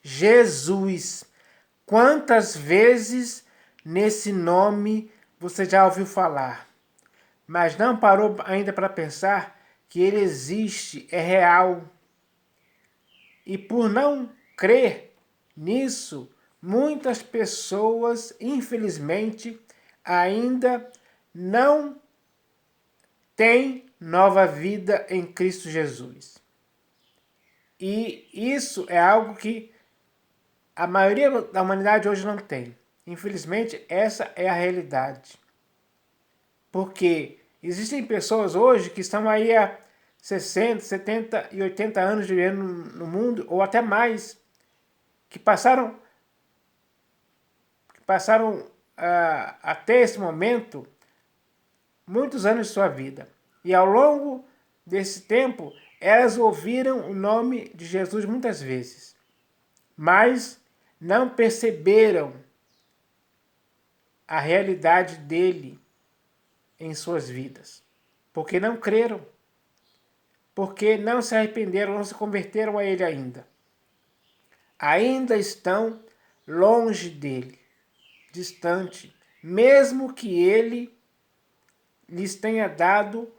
Jesus. Quantas vezes nesse nome você já ouviu falar, mas não parou ainda para pensar que ele existe, é real. E por não crer nisso, muitas pessoas, infelizmente, ainda não têm nova vida em Cristo Jesus. E isso é algo que a maioria da humanidade hoje não tem. Infelizmente, essa é a realidade. Porque existem pessoas hoje que estão aí há 60, 70 e 80 anos vivendo no mundo, ou até mais, que passaram até esse momento muitos anos de sua vida. E ao longo desse tempo, elas ouviram o nome de Jesus muitas vezes, mas não perceberam a realidade dele em suas vidas, porque não creram, porque não se arrependeram, não se converteram a ele ainda. Ainda estão longe dele, distante, mesmo que ele lhes tenha dado,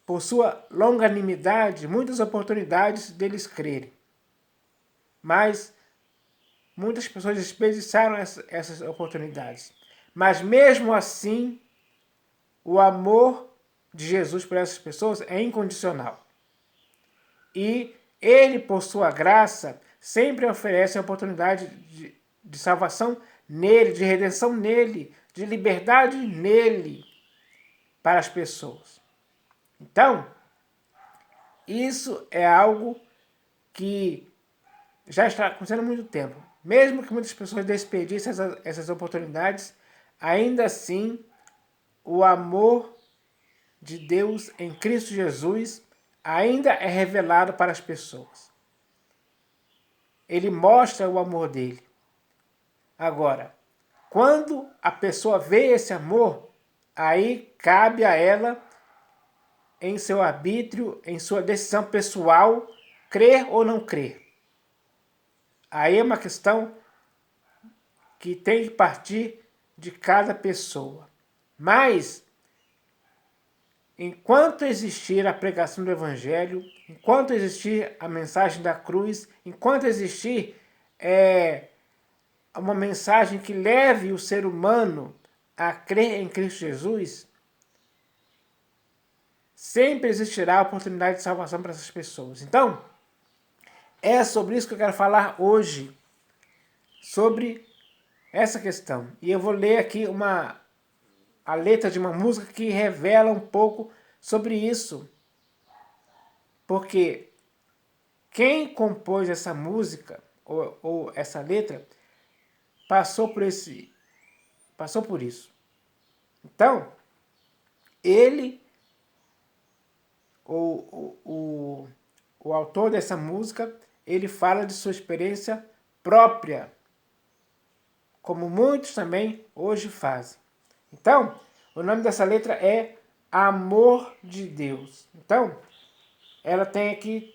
por sua longanimidade, muitas oportunidades deles crerem. Mas muitas pessoas desperdiçaram essas oportunidades. Mas mesmo assim, o amor de Jesus por essas pessoas é incondicional. E ele, por sua graça, sempre oferece a oportunidade de salvação nele, de redenção nele, de liberdade nele para as pessoas. Então, isso é algo que já está acontecendo há muito tempo. Mesmo que muitas pessoas desperdicem essas oportunidades, ainda assim, o amor de Deus em Cristo Jesus ainda é revelado para as pessoas. Ele mostra o amor dele. Agora, quando a pessoa vê esse amor, aí cabe a ela, em seu arbítrio, em sua decisão pessoal, crer ou não crer. Aí é uma questão que tem que partir de cada pessoa. Mas, enquanto existir a pregação do Evangelho, enquanto existir a mensagem da cruz, enquanto existir uma mensagem que leve o ser humano a crer em Cristo Jesus, sempre existirá a oportunidade de salvação para essas pessoas. Então, é sobre isso que eu quero falar hoje, sobre essa questão. E eu vou ler aqui a letra de uma música que revela um pouco sobre isso. Porque quem compôs essa música, ou essa letra, passou por isso. Então, ele, o autor dessa música, ele fala de sua experiência própria, como muitos também hoje fazem. Então, o nome dessa letra é Amor de Deus. Então, ela tem aqui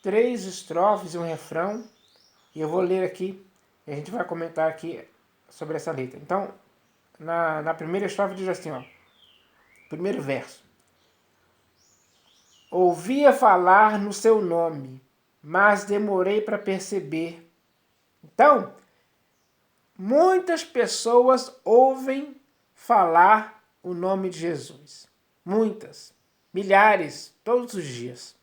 3 estrofes e um refrão, e eu vou ler aqui, e a gente vai comentar aqui sobre essa letra. Então, na primeira estrofe diz assim, ó, primeiro verso. Ouvia falar no seu nome, mas demorei para perceber. Então, muitas pessoas ouvem falar o nome de Jesus. Muitas. Milhares, todos os dias.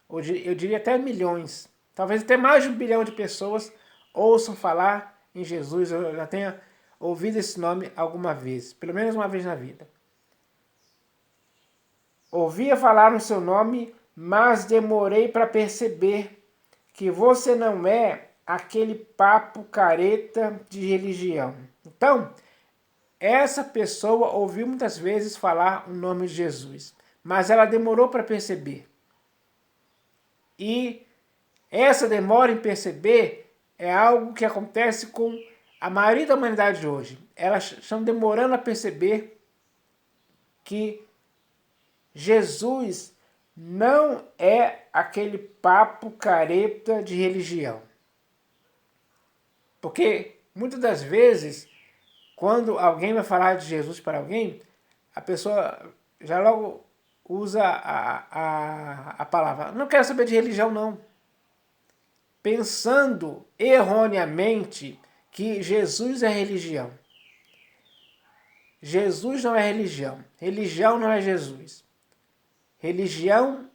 Eu diria até milhões. Talvez até mais de 1 bilhão de pessoas ouçam falar em Jesus. Eu já tenha ouvido esse nome alguma vez. Pelo menos uma vez na vida. Ouvia falar no seu nome, mas demorei para perceber que você não é aquele papo careta de religião. Então, essa pessoa ouviu muitas vezes falar o nome de Jesus, mas ela demorou para perceber. E essa demora em perceber é algo que acontece com a maioria da humanidade de hoje. Elas estão demorando a perceber que Jesus não é aquele papo careta de religião. Porque muitas das vezes, quando alguém vai falar de Jesus para alguém, a pessoa já logo usa a palavra. Não quero saber de religião, não. Pensando erroneamente que Jesus é religião. Jesus não é religião. Religião não é Jesus. Religião,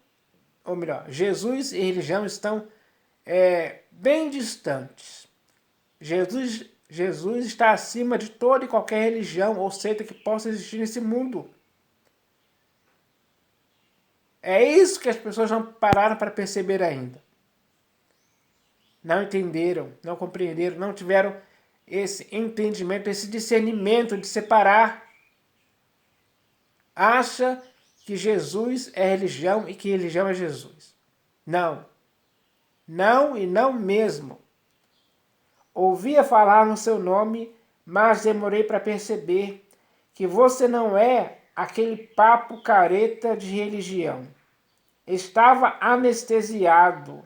ou melhor, Jesus e religião estão bem distantes. Jesus está acima de toda e qualquer religião ou seita que possa existir nesse mundo. É isso que as pessoas não pararam para perceber ainda. Não entenderam, não compreenderam, não tiveram esse entendimento, esse discernimento de separar. Acha que Jesus é religião e que religião é Jesus. Não. Não e não mesmo. Ouvia falar no seu nome, mas demorei para perceber que você não é aquele papo careta de religião. Estava anestesiado.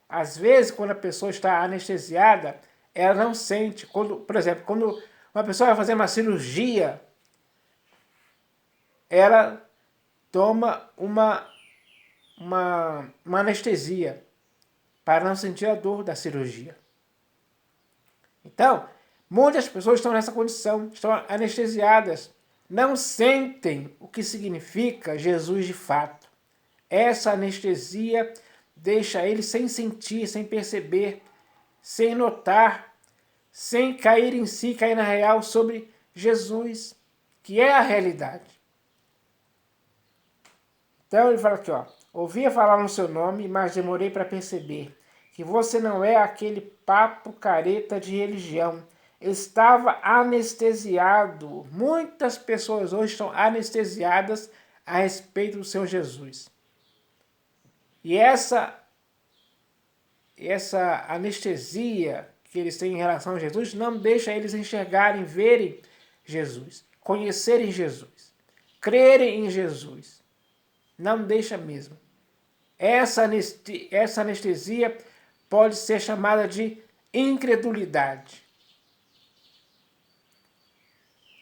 Às vezes, quando a pessoa está anestesiada, ela não sente. Por exemplo, quando uma pessoa vai fazer uma cirurgia, ela toma uma anestesia para não sentir a dor da cirurgia. Então, muitas pessoas estão nessa condição, estão anestesiadas, não sentem o que significa Jesus de fato. Essa anestesia deixa eles sem sentir, sem perceber, sem notar, sem cair em si, cair na real sobre Jesus, que é a realidade. Então ele fala aqui, ouvia falar no seu nome, mas demorei para perceber que você não é aquele papo careta de religião. Estava anestesiado. Muitas pessoas hoje estão anestesiadas a respeito do Senhor Jesus. E essa anestesia que eles têm em relação a Jesus não deixa eles enxergarem, verem Jesus, conhecerem Jesus, crerem em Jesus. Não deixa mesmo. Essa anestesia pode ser chamada de incredulidade.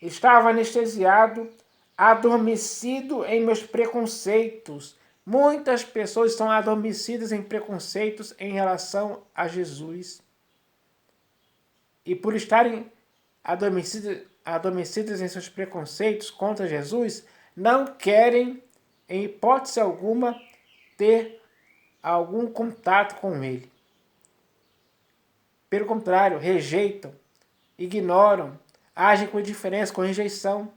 Estava anestesiado, adormecido em meus preconceitos. Muitas pessoas estão adormecidas em preconceitos em relação a Jesus. E por estarem adormecidas em seus preconceitos contra Jesus, não querem, em hipótese alguma, ter algum contato com ele. Pelo contrário, rejeitam, ignoram, agem com indiferença, com rejeição.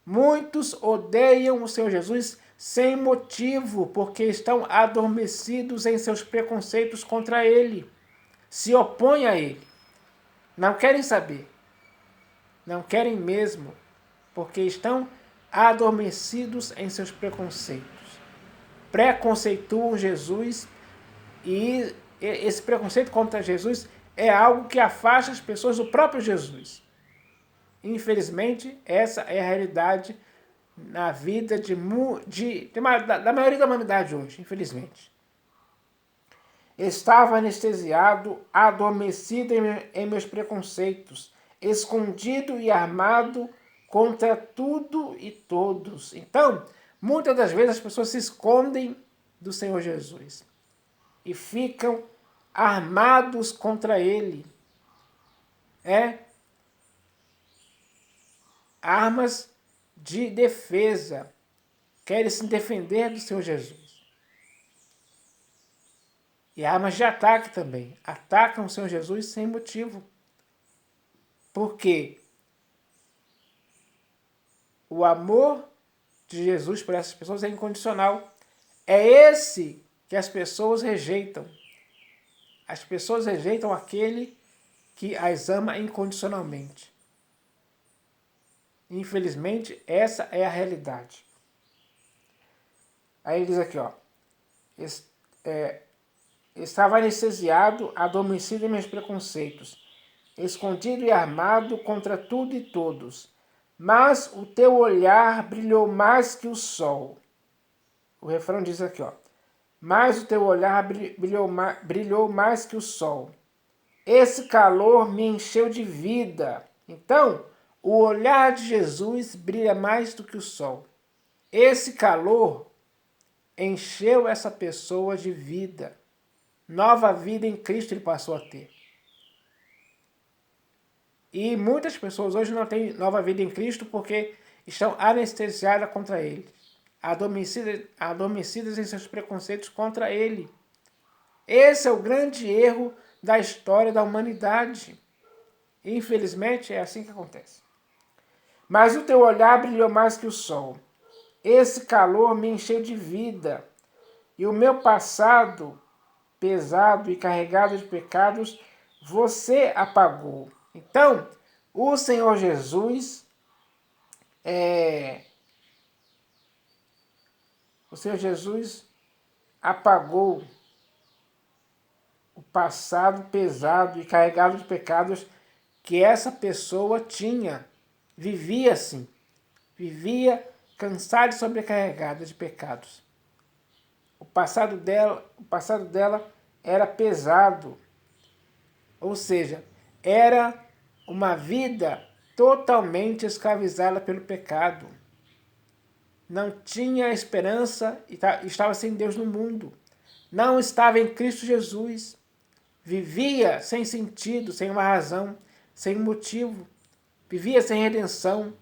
Muitos odeiam o Senhor Jesus sem motivo, porque estão adormecidos em seus preconceitos contra ele. Se opõem a ele. Não querem saber. Não querem mesmo, porque estão adormecidos em seus preconceitos. Preconceituam Jesus e esse preconceito contra Jesus é algo que afasta as pessoas do próprio Jesus. Infelizmente, essa é a realidade na vida da maioria da humanidade hoje, infelizmente. Estava anestesiado, adormecido em meus preconceitos, escondido e armado contra tudo e todos. Então, muitas das vezes as pessoas se escondem do Senhor Jesus e ficam armados contra ele. Armas de defesa. Querem se defender do Senhor Jesus. E armas de ataque também. Atacam o Senhor Jesus sem motivo. Por quê? O amor de Jesus por essas pessoas é incondicional. É esse que as pessoas rejeitam. As pessoas rejeitam aquele que as ama incondicionalmente. Infelizmente, essa é a realidade. Aí ele diz aqui, estava anestesiado, adormecido em meus preconceitos, escondido e armado contra tudo e todos. Mas o teu olhar brilhou mais que o sol. O refrão diz aqui, mas o teu olhar brilhou mais que o sol. Esse calor me encheu de vida. Então, o olhar de Jesus brilha mais do que o sol. Esse calor encheu essa pessoa de vida. Nova vida em Cristo ele passou a ter. E muitas pessoas hoje não têm nova vida em Cristo porque estão anestesiadas contra ele, adormecidas em seus preconceitos contra ele. Esse é o grande erro da história da humanidade. Infelizmente, é assim que acontece. Mas o teu olhar brilhou mais que o sol. Esse calor me encheu de vida. E o meu passado, pesado e carregado de pecados, você apagou. Então, o Senhor Jesus apagou o passado pesado e carregado de pecados que essa pessoa tinha. Vivia assim. Vivia cansada e sobrecarregada de pecados. O passado dela era pesado. Ou seja, era uma vida totalmente escravizada pelo pecado. Não tinha esperança e estava sem Deus no mundo. Não estava em Cristo Jesus. Vivia sem sentido, sem uma razão, sem motivo. Vivia sem redenção,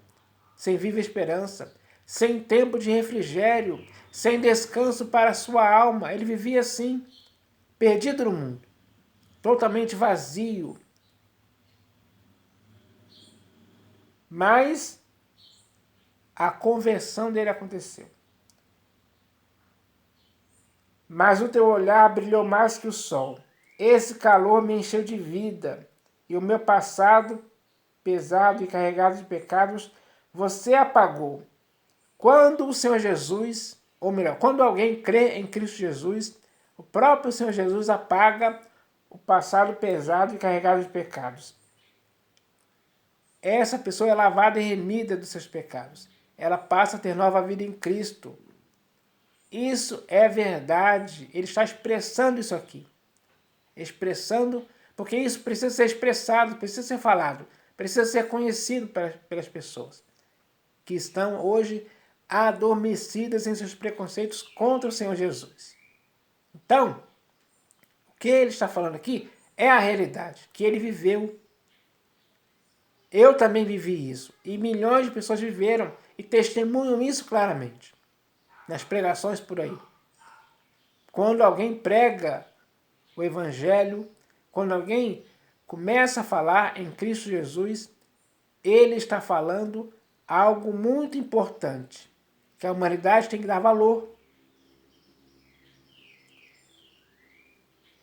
sem viva esperança, sem tempo de refrigério, sem descanso para a sua alma. Ele vivia assim, perdido no mundo, totalmente vazio. Mas a conversão dele aconteceu. Mas o teu olhar brilhou mais que o sol. Esse calor me encheu de vida, e o meu passado, pesado e carregado de pecados, você apagou. Quando o Senhor Jesus, ou melhor, quando alguém crê em Cristo Jesus, o próprio Senhor Jesus apaga o passado pesado e carregado de pecados. Essa pessoa é lavada e remida dos seus pecados. Ela passa a ter nova vida em Cristo. Isso é verdade. Ele está expressando isso aqui. Expressando, porque isso precisa ser expressado, precisa ser falado, precisa ser conhecido pelas pessoas que estão hoje adormecidas em seus preconceitos contra o Senhor Jesus. Então, o que ele está falando aqui é a realidade que ele viveu. Eu também vivi isso. E milhões de pessoas viveram e testemunham isso claramente. Nas pregações por aí. Quando alguém prega o Evangelho, quando alguém começa a falar em Cristo Jesus, ele está falando algo muito importante, que a humanidade tem que dar valor.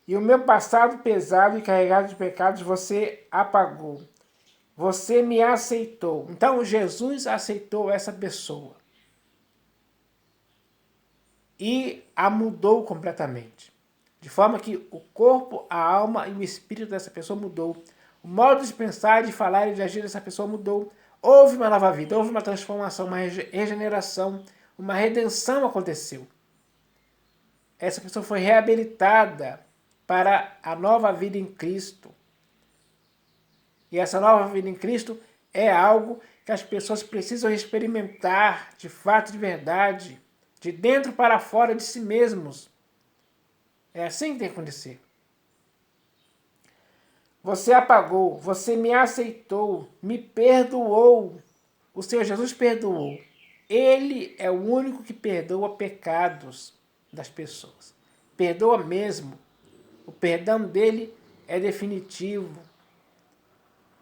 E o meu passado pesado e carregado de pecados você apagou. Você me aceitou. Então Jesus aceitou essa pessoa. E a mudou completamente. De forma que o corpo, a alma e o espírito dessa pessoa mudou. O modo de pensar, de falar e de agir dessa pessoa mudou. Houve uma nova vida, houve uma transformação, uma regeneração, uma redenção aconteceu. Essa pessoa foi reabilitada para a nova vida em Cristo. E essa nova vida em Cristo é algo que as pessoas precisam experimentar de fato, de verdade, de dentro para fora de si mesmos. É assim que tem que acontecer. Você apagou, você me aceitou, me perdoou. O Senhor Jesus perdoou. Ele é o único que perdoa pecados das pessoas. Perdoa mesmo. O perdão dele é definitivo.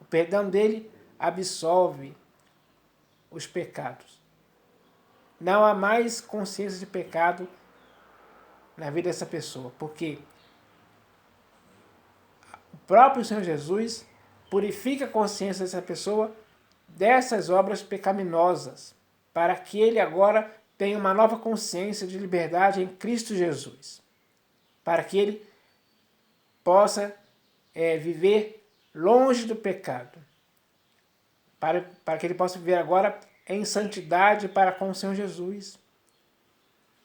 O perdão dele absolve os pecados. Não há mais consciência de pecado na vida dessa pessoa, porque o próprio Senhor Jesus purifica a consciência dessa pessoa dessas obras pecaminosas, para que ele agora tenha uma nova consciência de liberdade em Cristo Jesus, para que ele possa viver longe do pecado, para que ele possa viver agora em santidade para com o Senhor Jesus.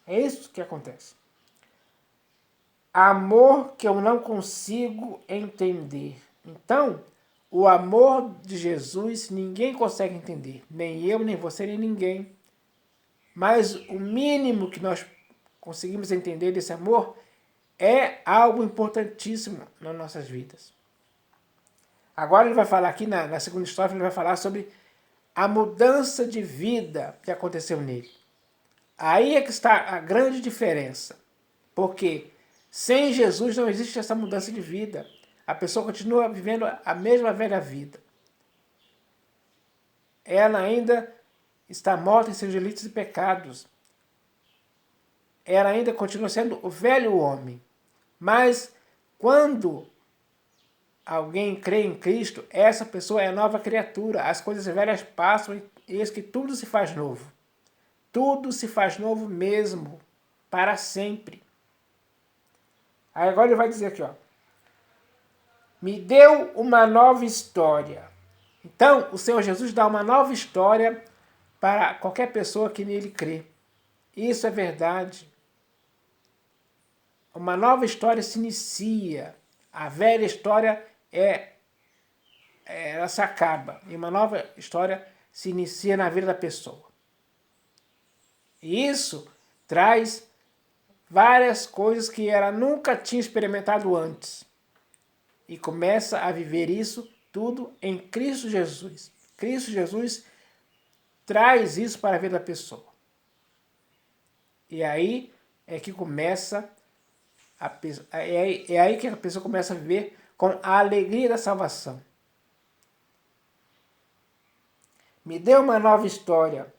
É isso que acontece. amor que eu não consigo entender. Então, o amor de Jesus ninguém consegue entender. Nem eu, nem você, nem ninguém. Mas o mínimo que nós conseguimos entender desse amor é algo importantíssimo nas nossas vidas. Agora ele vai falar aqui, na segunda estrofe, ele vai falar sobre a mudança de vida que aconteceu nele. Aí é que está a grande diferença. Porque sem Jesus não existe essa mudança de vida. A pessoa continua vivendo a mesma velha vida. Ela ainda está morta em seus delitos e pecados. Ela ainda continua sendo o velho homem. Mas quando alguém crê em Cristo, essa pessoa é a nova criatura. As coisas velhas passam e eis que tudo se faz novo. Tudo se faz novo mesmo, para sempre. Aí agora ele vai dizer aqui, ó. Me deu uma nova história. Então, o Senhor Jesus dá uma nova história para qualquer pessoa que nele crê. Isso é verdade. Uma nova história se inicia. A velha história ela se acaba. E uma nova história se inicia na vida da pessoa. E isso traz várias coisas que ela nunca tinha experimentado antes. E começa a viver isso tudo em Cristo Jesus. Cristo Jesus traz isso para a vida da pessoa. E aí é que começa é aí que a pessoa começa a viver com a alegria da salvação. Me deu uma nova história,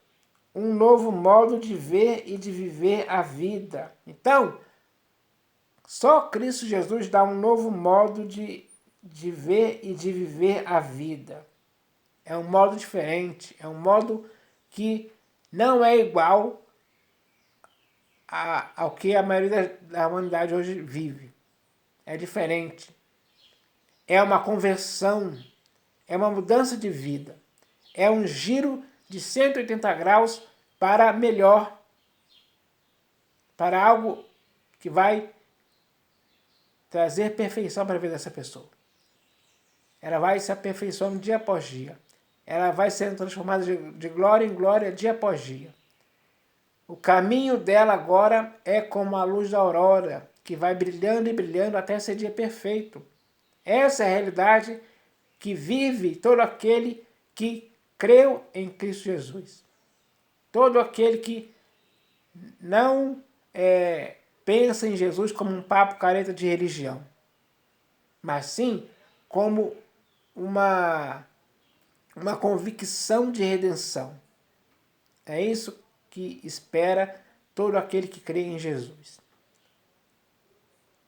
um novo modo de ver e de viver a vida. Então, só Cristo Jesus dá um novo modo de ver e de viver a vida. É um modo diferente, é um modo que não é igual ao que a maioria da humanidade hoje vive. É diferente. É uma conversão, é uma mudança de vida. É um giro de 180 graus para melhor, para algo que vai trazer perfeição para a vida dessa pessoa. Ela vai se aperfeiçoando dia após dia. Ela vai sendo transformada de glória em glória dia após dia. O caminho dela agora é como a luz da aurora, que vai brilhando e brilhando até ser dia perfeito. Essa é a realidade que vive todo aquele que creu em Cristo Jesus. Todo aquele que não pensa em Jesus como um papo careta de religião, mas sim como uma convicção de redenção. É isso que espera todo aquele que crê em Jesus.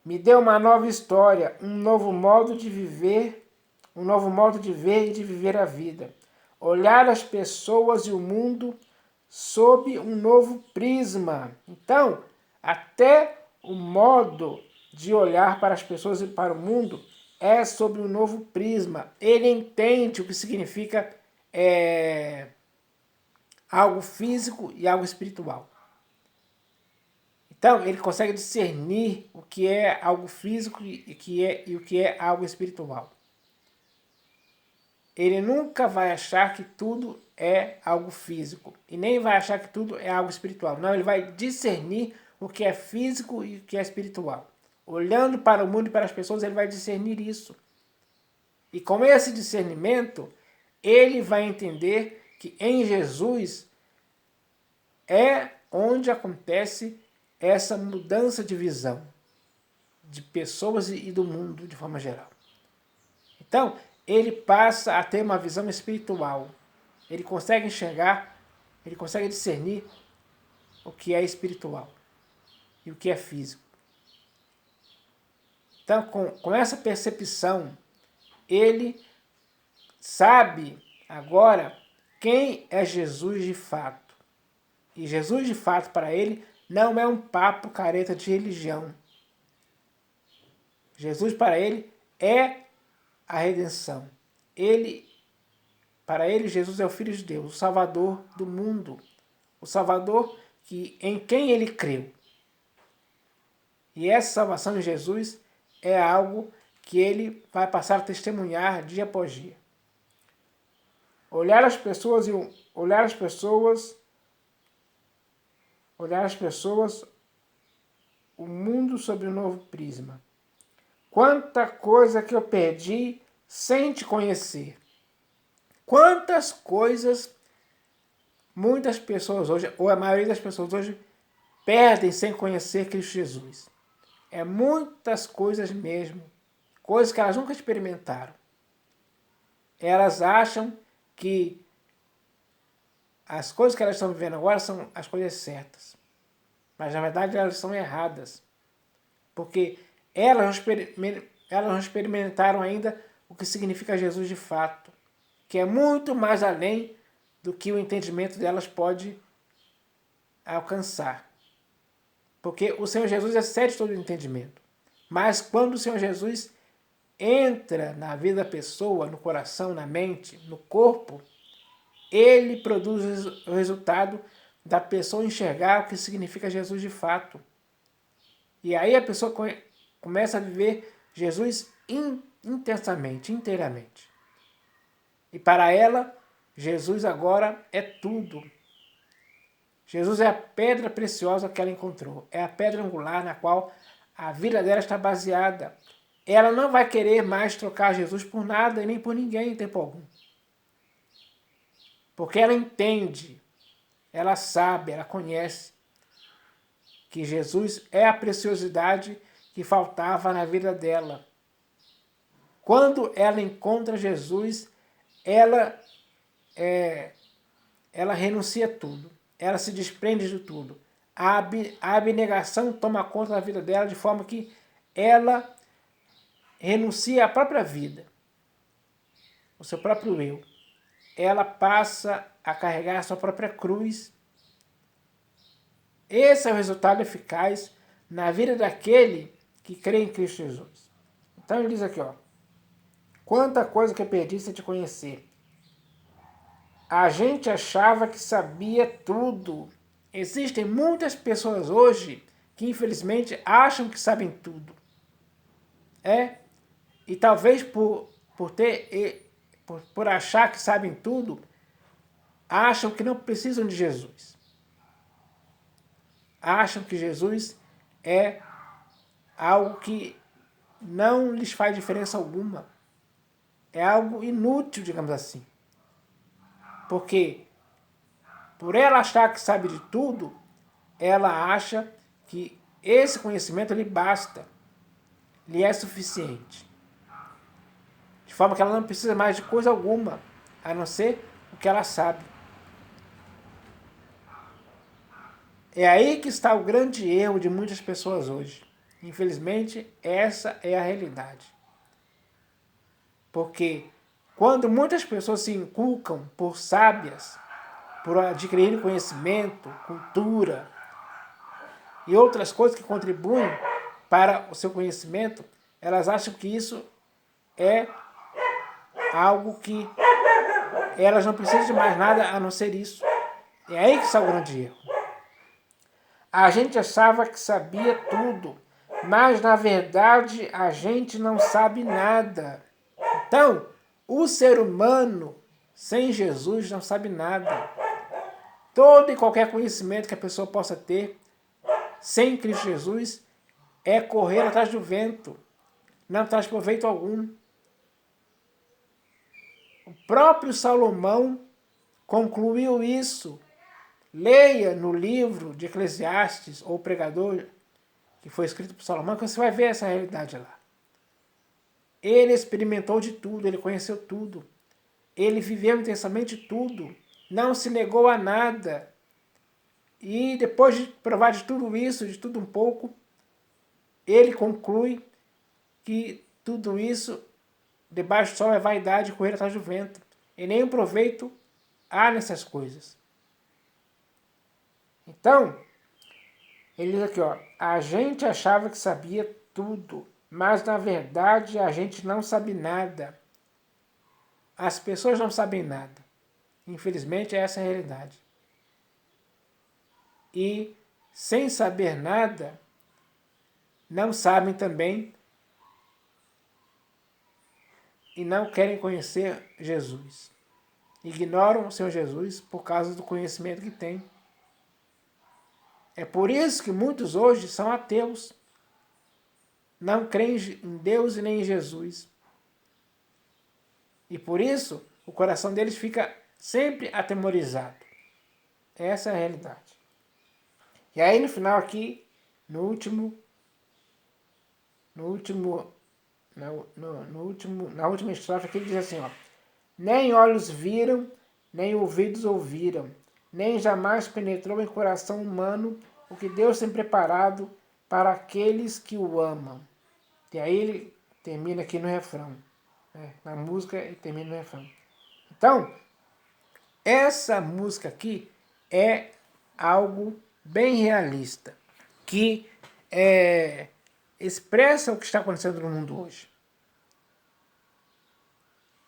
Me deu uma nova história, um novo modo de viver, um novo modo de ver e de viver a vida. Olhar as pessoas e o mundo sob um novo prisma. Então, até o modo de olhar para as pessoas e para o mundo é sob um novo prisma. Ele entende o que significa algo físico e algo espiritual. Então, ele consegue discernir o que é algo físico e o que é algo espiritual. Ele nunca vai achar que tudo é algo físico e nem vai achar que tudo é algo espiritual. Não, ele vai discernir o que é físico e o que é espiritual. Olhando para o mundo e para as pessoas, ele vai discernir isso. E com esse discernimento, ele vai entender que em Jesus é onde acontece essa mudança de visão de pessoas e do mundo de forma geral. Então, ele passa a ter uma visão espiritual. Ele consegue enxergar, ele consegue discernir o que é espiritual e o que é físico. Então, com essa percepção, ele sabe agora quem é Jesus de fato. E Jesus de fato para ele não é um papo careta de religião. Jesus para ele é a redenção. Para ele, Jesus é o Filho de Deus, o Salvador do mundo. O Salvador em quem ele creu. E essa salvação de Jesus é algo que ele vai passar a testemunhar dia após dia. Olhar as pessoas, o mundo sob um novo prisma. Quanta coisa que eu perdi sem te conhecer. Quantas coisas muitas pessoas hoje, ou a maioria das pessoas hoje, perdem sem conhecer Cristo Jesus. É muitas coisas mesmo. Coisas que elas nunca experimentaram. Elas acham que as coisas que elas estão vivendo agora são as coisas certas. Mas na verdade elas são erradas. Porque elas não experimentaram ainda o que significa Jesus de fato. Que é muito mais além do que o entendimento delas pode alcançar. Porque o Senhor Jesus excede todo o entendimento. Mas quando o Senhor Jesus entra na vida da pessoa, no coração, na mente, no corpo, ele produz o resultado da pessoa enxergar o que significa Jesus de fato. E aí a pessoa começa a viver Jesus intensamente, inteiramente. E para ela, Jesus agora é tudo. Jesus é a pedra preciosa que ela encontrou. É a pedra angular na qual a vida dela está baseada. Ela não vai querer mais trocar Jesus por nada e nem por ninguém em tempo algum. Porque ela entende, ela sabe, ela conhece que Jesus é a preciosidade que faltava na vida dela. Quando ela encontra Jesus, ela renuncia a tudo. Ela se desprende de tudo. A abnegação toma conta da vida dela de forma que ela renuncia à própria vida, o seu próprio eu. Ela passa a carregar a sua própria cruz. Esse é o resultado eficaz na vida daquele que crê em Cristo Jesus. Então ele diz aqui, ó, quanta coisa que eu perdi sem te conhecer. A gente achava que sabia tudo. Existem muitas pessoas hoje que infelizmente acham que sabem tudo. E talvez por achar que sabem tudo, acham que não precisam de Jesus. Acham que Jesus é algo que não lhes faz diferença alguma. É algo inútil, digamos assim. Porque, por ela achar que sabe de tudo, ela acha que esse conhecimento lhe basta, lhe é suficiente. De forma que ela não precisa mais de coisa alguma, a não ser o que ela sabe. É aí que está o grande erro de muitas pessoas hoje. Infelizmente, essa é a realidade. Porque quando muitas pessoas se inculcam por sábias, por adquirir conhecimento, cultura e outras coisas que contribuem para o seu conhecimento, elas acham que isso é algo que elas não precisam de mais nada a não ser isso. É aí que está o grande erro. A gente achava que sabia tudo, mas na verdade a gente não sabe nada. Então, o ser humano sem Jesus não sabe nada. Todo e qualquer conhecimento que a pessoa possa ter sem Cristo Jesus é correr atrás do vento, não traz proveito algum. O próprio Salomão concluiu isso. Leia no livro de Eclesiastes, ou Pregador, que foi escrito por Salomão, que você vai ver essa realidade lá. Ele experimentou de tudo, ele conheceu tudo. Ele viveu intensamente tudo, não se negou a nada. E depois de provar de tudo isso, de tudo um pouco, ele conclui que tudo isso, debaixo do sol, é vaidade e correr atrás do vento. E nenhum proveito há nessas coisas. Então, ele diz aqui, ó, a gente achava que sabia tudo, mas na verdade a gente não sabe nada. As pessoas não sabem nada. Infelizmente, essa é a realidade. E, sem saber nada, não sabem também e não querem conhecer Jesus. Ignoram o Senhor Jesus por causa do conhecimento que têm. É por isso que muitos hoje são ateus. Não creem em Deus e nem em Jesus. E por isso o coração deles fica sempre atemorizado. Essa é a realidade. E aí no final aqui, na última estrofe aqui ele diz assim, ó: nem olhos viram, nem ouvidos ouviram, nem jamais penetrou em coração humano o que Deus tem preparado para aqueles que o amam. E aí ele termina aqui no refrão. Né? Na música ele termina no refrão. Então, essa música aqui é algo bem realista, que expressa o que está acontecendo no mundo hoje.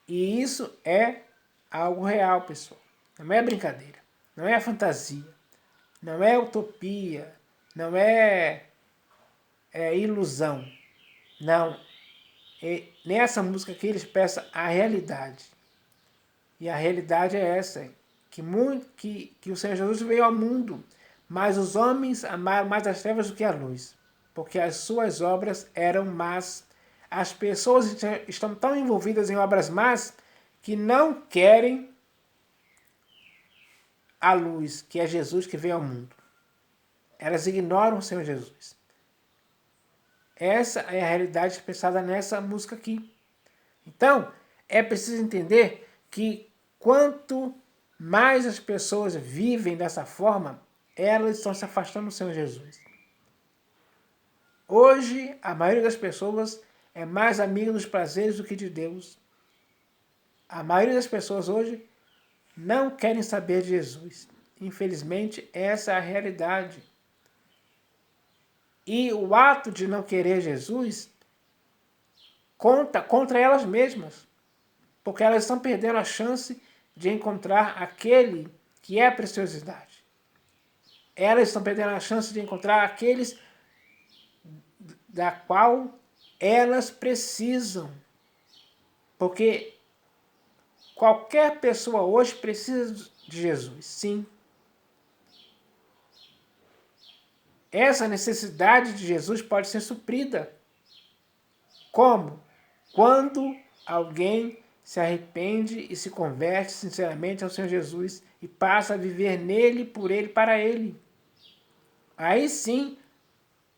E isso é algo real, pessoal. Não é brincadeira, não é fantasia, não é utopia, não é ilusão. Não. Nessa música aqui ele expressa a realidade. E a realidade é essa, que o Senhor Jesus veio ao mundo, mas os homens amaram mais as trevas do que a luz, porque as suas obras eram más. As pessoas estão tão envolvidas em obras más que não querem a luz, que é Jesus que veio ao mundo. Elas ignoram o Senhor Jesus. Essa é a realidade expressada nessa música aqui. Então, é preciso entender que quanto mais as pessoas vivem dessa forma, elas estão se afastando do Senhor Jesus. Hoje, a maioria das pessoas é mais amiga dos prazeres do que de Deus. A maioria das pessoas hoje não querem saber de Jesus. Infelizmente, essa é a realidade. E o ato de não querer Jesus conta contra elas mesmas, porque elas estão perdendo a chance de encontrar aquele que é a preciosidade. Elas estão perdendo a chance de encontrar aqueles da qual elas precisam. Porque qualquer pessoa hoje precisa de Jesus, sim. Essa necessidade de Jesus pode ser suprida. Como? Quando alguém se arrepende e se converte sinceramente ao Senhor Jesus e passa a viver nele, por ele, para ele. Aí sim,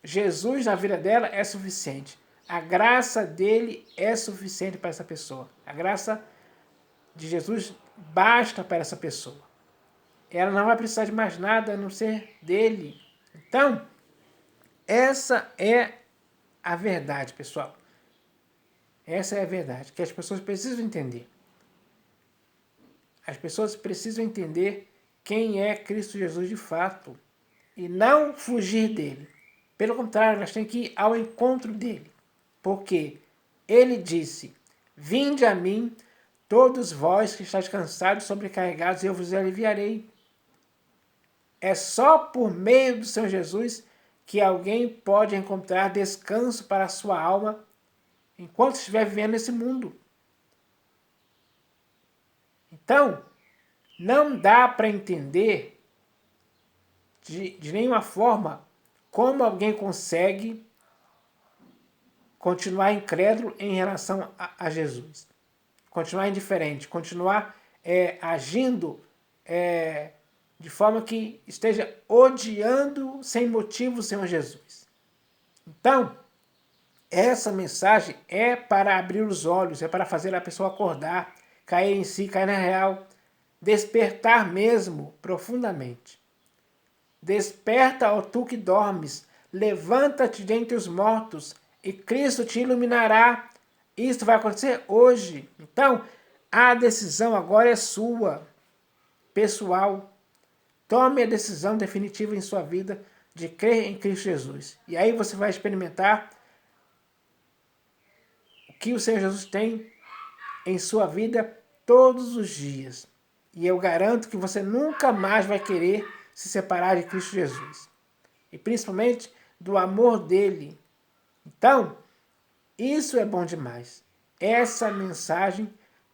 Jesus na vida dela é suficiente. A graça dele é suficiente para essa pessoa. A graça de Jesus basta para essa pessoa. Ela não vai precisar de mais nada a não ser dele. Então, essa é a verdade, pessoal. Essa é a verdade, que as pessoas precisam entender. As pessoas precisam entender quem é Cristo Jesus de fato e não fugir dele. Pelo contrário, elas têm que ir ao encontro dele. Porque ele disse: vinde a mim, todos vós que estáis cansados e sobrecarregados, e eu vos aliviarei. É só por meio do Senhor Jesus que alguém pode encontrar descanso para a sua alma enquanto estiver vivendo nesse mundo. Então, não dá para entender de nenhuma forma como alguém consegue continuar incrédulo em relação a Jesus. Continuar indiferente, continuar agindo de forma que esteja odiando sem motivo o Senhor Jesus. Então, essa mensagem é para abrir os olhos, é para fazer a pessoa acordar, cair em si, cair na real, despertar mesmo profundamente. Desperta, ó tu que dormes, levanta-te dentre os mortos e Cristo te iluminará. Isso vai acontecer hoje. Então, a decisão agora é sua, pessoal. Tome a decisão definitiva em sua vida de crer em Cristo Jesus. E aí você vai experimentar o que o Senhor Jesus tem em sua vida todos os dias. E eu garanto que você nunca mais vai querer se separar de Cristo Jesus. E principalmente do amor dele, Então, isso é bom demais. Essa mensagem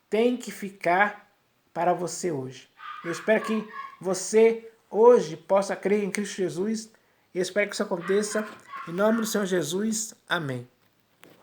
tem que ficar para você hoje. Eu espero que você hoje possa crer em Cristo Jesus. Eu espero que isso aconteça. Em nome do Senhor Jesus. Amém.